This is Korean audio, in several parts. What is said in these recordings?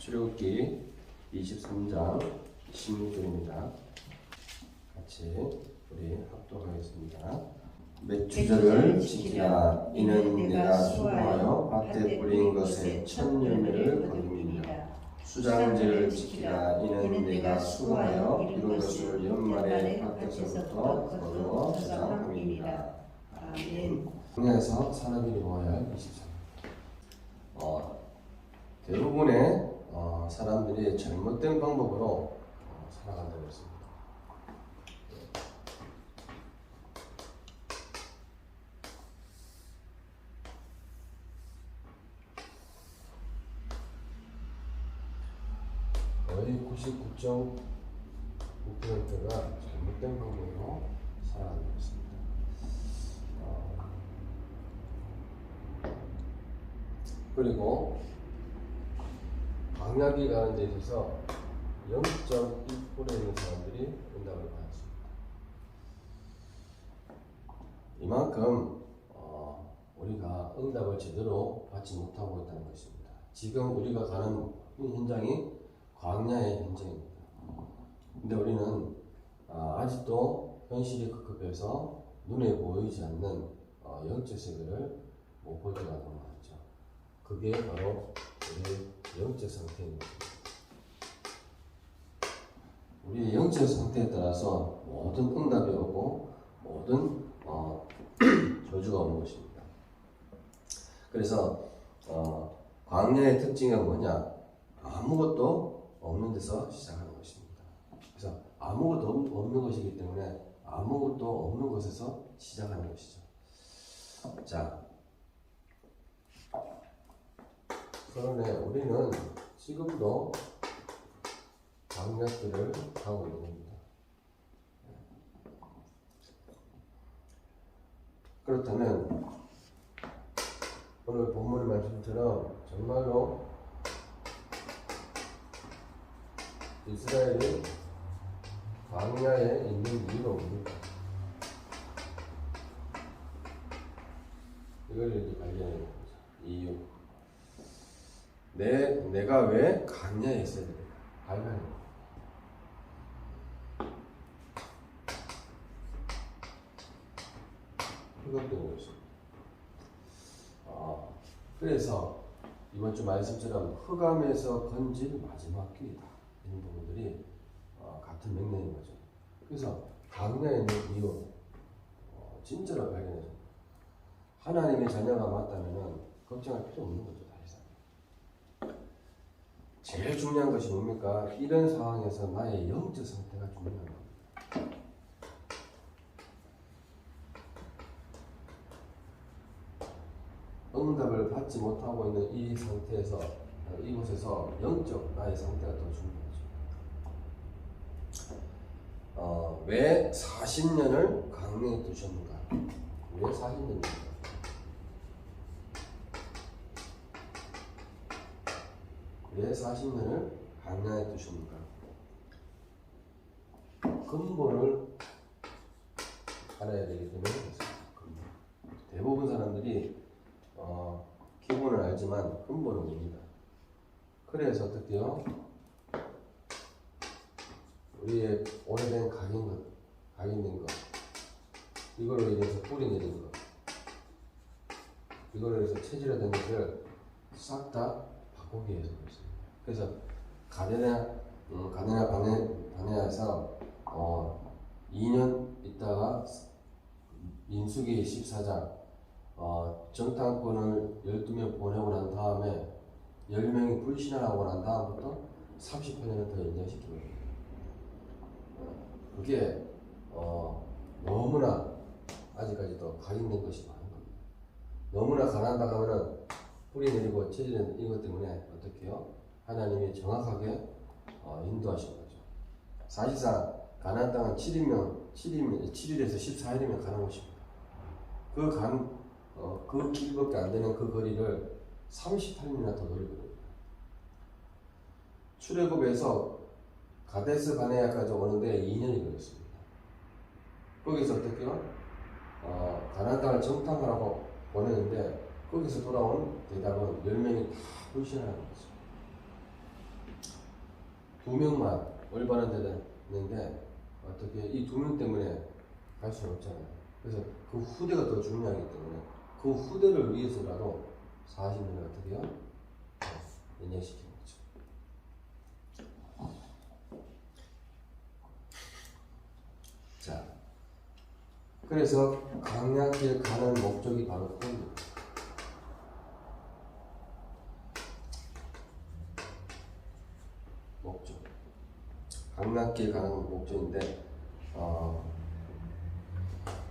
출애굽기 23장 16절입니다. 같이 우리 합독하겠습니다. 몇 주절을 지키라. 이는 내가 수고하여 밭에 뿌린 것에 첫 열매를 거둡니다. 수장제를 지키라. 이는 내가 수고하여 이룬 것을 연말에 밭에서부터 거두어 저장함이니라. 아멘. 광야에서 사람들이 모아야 할 23절. 대부분의 사람들이 잘못된 방법으로 살아간다고 했습니다. 거의 99.9%가 잘못된 방법으로 살아가고 있습니다. 그리고 광야기 가는 데 있어서 0.1% 있는 사람들이 응답을 받았습니다. 이만큼 우리가 응답을 제대로 받지 못하고 있다는 것입니다. 지금 우리가 가는 이 현장이 광야의 현장입니다. 근데 우리는 아직도 현실이 급급해서 눈에 보이지 않는 영적 세계를 못 볼 때가 너무 많죠. 그게 바로 우리의 영적 상태인 것입니다. 우리의 영적 상태에 따라서 모든 응답이 오고 모든 저주가 오는 것입니다. 그래서 광야의 특징이 뭐냐? 아무것도 없는 데서 시작하는 것입니다. 그래서 아무것도 없는 것이기 때문에 아무것도 없는 곳에서 시작하는 것이죠. 자, 그런데 우리는 지금도 광야길을 가고 있는 겁니다. 그렇다면 오늘 본문 말씀처럼 정말로 이스라엘이 광야에 있는 이유가 뭡니까? 이걸 이제 발견해야 됩니다. 이유. 내가 왜 광야에 있어야 됩니까? 발견해야 됩니다. 이것도 있습니다. 그래서 이번 주 말씀처럼 흑암에서 건질 마지막 길이다. 이런 부분들이 같은 맥락인 거죠. 그래서 광야에 있는 이유 진짜로 발견해서 하나님의 자녀가 맞다면 걱정할 필요 없는 거죠. 다 이상. 제일 중요한 것이 뭡니까? 이런 상황에서 나의 영적 상태가 중요한 겁니다. 응답을 받지 못하고 있는 이 상태에서 이곳에서 영적 나의 상태가 더 중요하죠. 왜 40년을 광야에 두셨는가? 왜 40년입니까? 왜 40년을 광야에 두셨는가? 근본을 알아야 되기 때문에 그렇습니다. 대부분 사람들이 기본을 알지만 근본은 모릅니다. 그래서 어떻게요? 우리의 오래된 각인된 것, 이걸로 인해서 뿌리 내린 것, 이걸로 인해서 체질화된 것을 싹 다 바꾸기 위해서 그렇습니다. 그래서 바네아에서 2년 있다가 민수기 14장 정탐꾼을 12명 보내고 난 다음에 10명이 불신하고 난 다음부터 38년을 더 연장시키거든요. 그게 너무나 아직까지도 각인된 것이 많은 겁니다. 너무나 가난하다 하면은 뿌리 내리고 체질은 이것 때문에 어떻게 해요? 하나님이 정확하게 인도하신 거죠. 사실상 가나안 땅은 7일에서 14일이면 가는 것입니다. 그 길밖에 안 되는 그 거리를 38년이나 더 돌리거든요. 출애굽에서 가데스 바네아까지 오는데 2년이 걸렸습니다. 거기서 어떻게요? 가나안 땅을 정탐하라고 보내는데 거기서 돌아온 대답은 10명이 다 불신하는 거죠. 두 명만 올바른 데다 있는데 어떻게 이 두 명 때문에 갈 수는 없잖아요. 그래서 그 후대가 더 중요하기 때문에 그 후대를 위해서라도 40년을 어떻게 해요? 연장시키는 거죠. 자, 그래서 강약길 가는 목적이 바로 그겁니다. 목적. 강약길 가는 목적인데,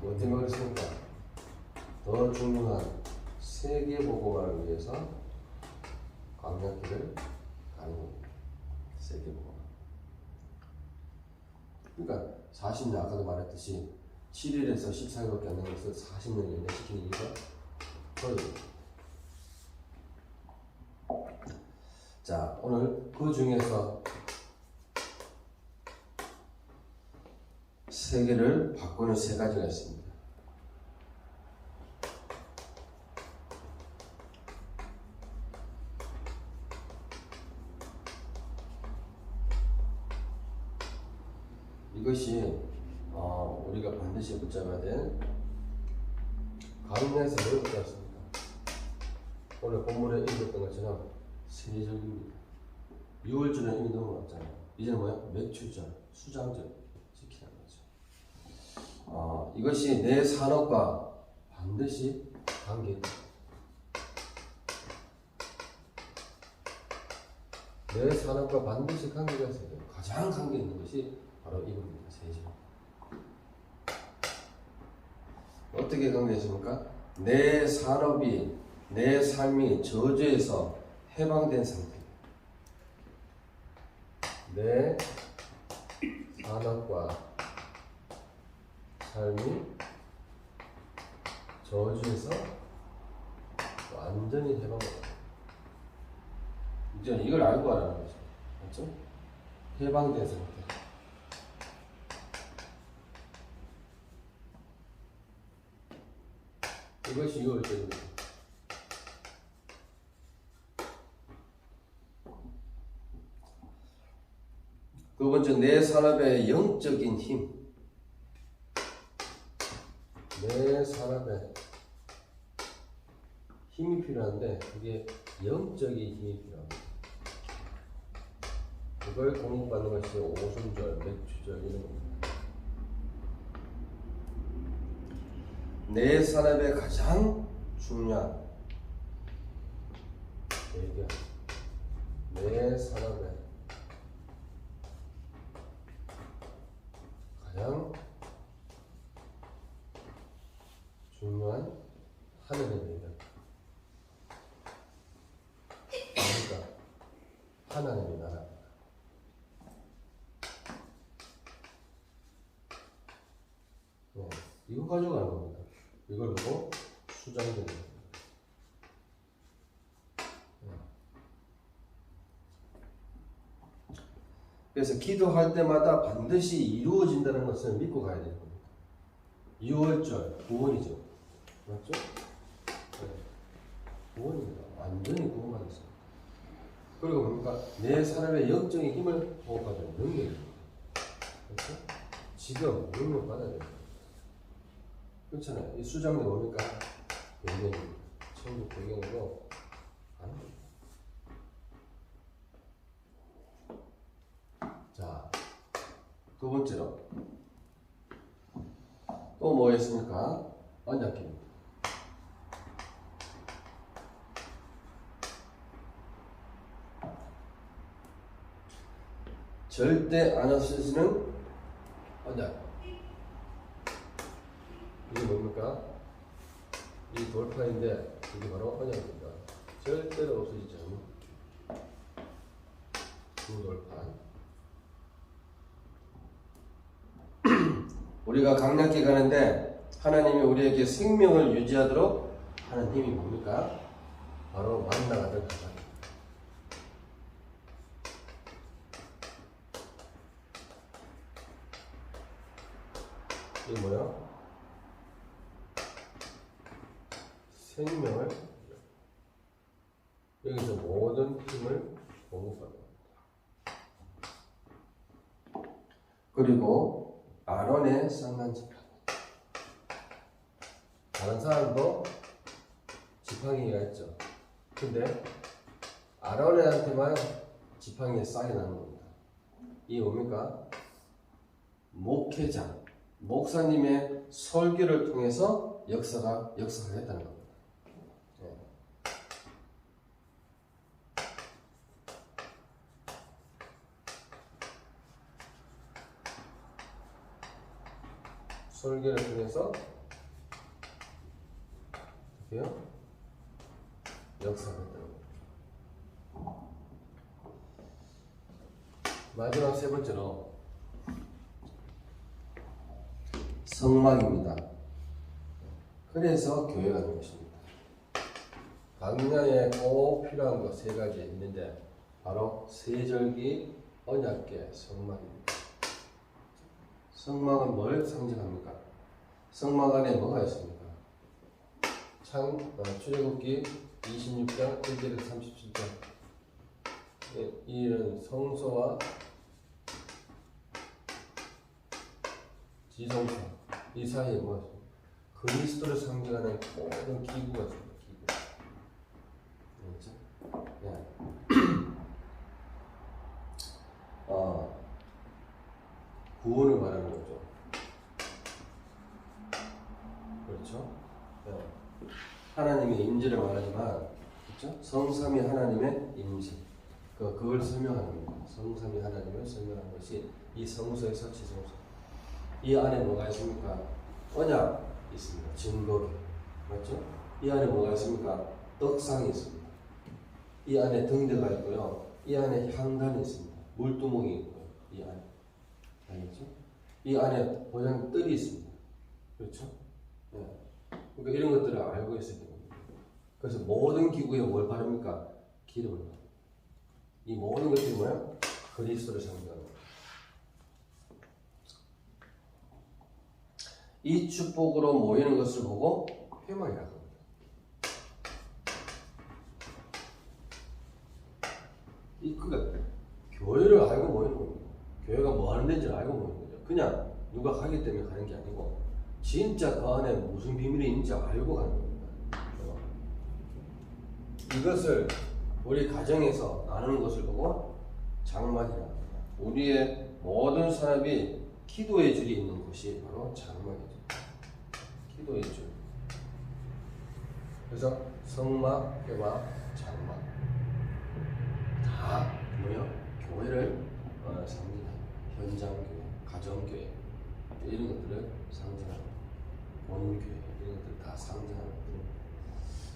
어떤 걸 했습니까? 더 중요한 세계보고만을 위해서 강약길을 가는 겁니다. 세계보고만. 그러니까 40년, 아까도 말했듯이 7일에서 14일밖에 안 되는 것을 40년을 연장시키는 이유가 그거입니다. 자, 오늘 그 중에서 세계를 바꾸는 세 가지가 있습니다. 이것이 우리가 반드시 붙잡아야 될 강약에서 뭘 붙잡습니까? 오늘 본문에 읽었던 것처럼 세절입니다. 6월절은 이미 넘어갔잖아요. 이제는 뭐야? 매출절, 수장절 지키는 거죠. 이것이 내 산업과 반드시 관계 있다. 내 산업과 반드시 관계가 있어요. 가장 관계 있는 것이 바로 이겁니다. 세절. 어떻게 관계 있습니까? 내 산업이, 내 삶이 저주에서 해방된 상태. 내 산업과 삶이 저주에서 완전히 해방된다. 이제 이걸 알고 하라는 거죠. 맞죠? 해방된 상태. 이것이 6월절입니다. 두 번째, 내 산업의 영적인 힘. 내 산업에 힘이 필요한데 그게 영적인 힘이 필요합니다. 그걸 공급받는 것이 오순절, 맥주절 이런 겁니다. 내 산업의 가장 중요한 배경, 내 산업의 가장 중요한 하늘의 배경. 그러니까 하나님의 나라입니다. 이거 가지고 가는 겁니다. 이걸 보고 수장되는 겁니다. 그래서 기도할 때마다 반드시 이루어진다는 것을 믿고 가야 되는 겁니다. 6월절 구원이죠. 맞죠? 네. 구원입니다. 완전히 구원받았습니다. 그리고 뭡니까? 내 사람의 영적인 힘을 보호받는 능력입니다. 그렇죠? 지금 능력 받아야 됩니다. 그렇잖아요. 이 수장이 뭡니까? 배경입니다. 천국 배경으로 가는 겁니다. 자, 두 번째로 또 뭐였습니까? 언약궤입니다. 절대 안 없어지는 언약. 이게 뭡니까? 이 돌파인데 이게 바로 언약입니다. 절대로 없어지지 않는 두 돌판. 우리가 강약해 가는데 하나님이 우리에게 생명을 유지하도록 하는 힘이 뭡니까? 바로 만나가 될 가장. 이게 뭐야? 생명을 여기서 모든 힘을 공급받는 겁니다. 그리고 아론의 쌍난 지팡이. 다른 사람도 지팡이가 있죠. 근데 아론한테만 지팡이에 쌍이 나는 겁니다. 이게 뭡니까? 목회자, 목사님의 설교를 통해서 역사가 됐다는 겁니다. 네. 설교를 통해서 어떻게요? 역사가 됐다는 겁니다. 마지막 세 번째로 성막입니다. 그래서 교회가 된 것입니다. 강야에 꼭 필요한 것 세 가지 있는데 바로 세절기, 언약궤, 성막입니다. 성막은 뭘 상징합니까? 성막 안에 뭐가 있습니까? 출애굽기 26장 1절에서 37절. 이는 성소와 지성소 이 사이에 뭐가 있습니까? 그리스도를 상징하는 모든 기구가 있습니다. 기구. 그렇죠? 네. 구원을 말하는 거죠. 그렇죠? 네. 하나님의 임재를 말하지만, 그렇죠? 성삼위 하나님의 임재. 그걸 설명하는 겁니다. 성삼위 하나님을 설명하는 것이 이 성소에서 지성소. 이 안에 뭐가 있습니까? 언약 있습니다. 증거궤. 맞죠? 이 안에 뭐가 있습니까? 떡상이 있습니다. 이 안에 등대가 있고요. 이 안에 향단이 있습니다. 물두멍이 있고요. 이 안에. 알겠죠? 이 안에 보장뜰이 있습니다. 그렇죠? 네. 그러니까 이런 것들을 알고 있어야 됩니다. 그래서 모든 기구에 뭘 바릅니까? 기름을 바릅니다. 이 모든 것들이 뭐야? 그리스도를 상징합니다. 이 축복으로 모이는 것을 보고 회막이라고 합니다. 그러니까 교회를 알고 모이는 겁니다. 교회가 뭐 하는 데인지 알고 모이는 거죠. 그냥 누가 가기 때문에 가는 게 아니고 진짜 그 안에 무슨 비밀이 있는지 알고 가는 겁니다. 이것을 우리 가정에서 나누는 것을 보고 장막이라고 합니다. 우리의 모든 사람이 기도의 줄이 있는 곳이 바로 장막이죠. 기도의 줄. 그래서 성막, 회막, 장막 다 뭐요? 교회를 상징하는 현장교회, 가정교회 이런 것들을 상징하는 본교회 이런 것들 다 상징하는 것들.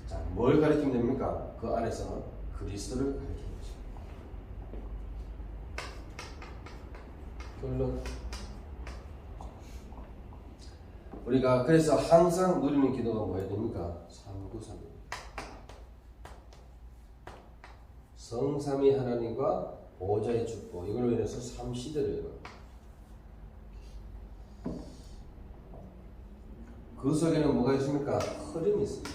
자, 뭘 가리키면 됩니까? 그 안에서 그리스도를 가리키는 것입니다. 결론. 우리가 그래서 항상 누리는 기도가 뭐야 됩니까? 393입니다. 성삼위 하나님과 보호자의 축복, 이걸로 인해서 3시대를 그 속에는 뭐가 있습니까? 흐름이 있습니다.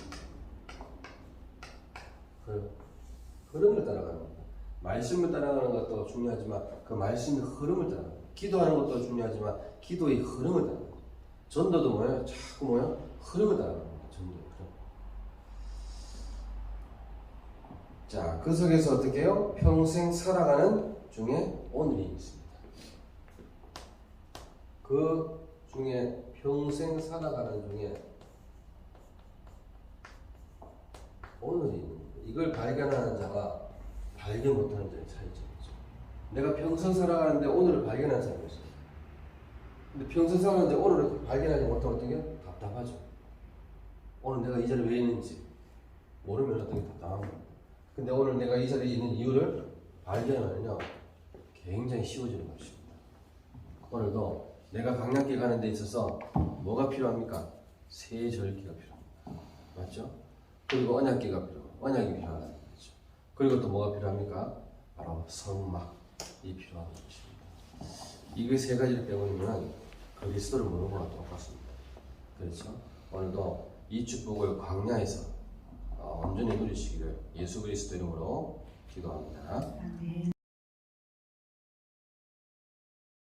흐름을 따라가는 겁니다. 말씀을 따라가는 것도 중요하지만 그 말씀의 흐름을 따라가는 겁니다. 기도하는 것도 중요하지만 기도의 흐름을 따라가는 겁니다. 전도도 뭐예요? 자꾸 뭐예요? 흐름을 따라가는 겁니다. 전도의 흐름. 자, 그 속에서 어떻게 해요? 평생 살아가는 중에 오늘이 있습니다. 그 중에 평생 살아가는 중에 오늘이 있는 거예요. 이걸 발견하는 자가 발견 못하는 자의 차이점이죠. 내가 평생 살아가는데 오늘을 발견하는 사람이 있어요. 근데 평생 살아가는데 오늘을 발견하지 못하면 어떻게 답답하죠. 오늘 내가 이 자리에 왜 있는지 모르면 어떻게 답답합니다. 근데 오늘 내가 이 자리에 있는 이유를 발견하면요 굉장히 쉬워지는 것입니다. 오늘도 내가 강약길 가는 데 있어서 뭐가 필요합니까? 세절기가 필요합니다. 맞죠? 그리고 언약기가 필요하고 언약이 필요하다는 거죠. 그리고 또 뭐가 필요합니까? 바로 성막이 필요한 것입니다. 이 세 가지를 배우면 그리스도를 모르는 거랑 똑같습니다. 그렇죠? 오늘도 이 축복을 광야에서 온전히 누리시기를 예수 그리스도 이름으로 기도합니다.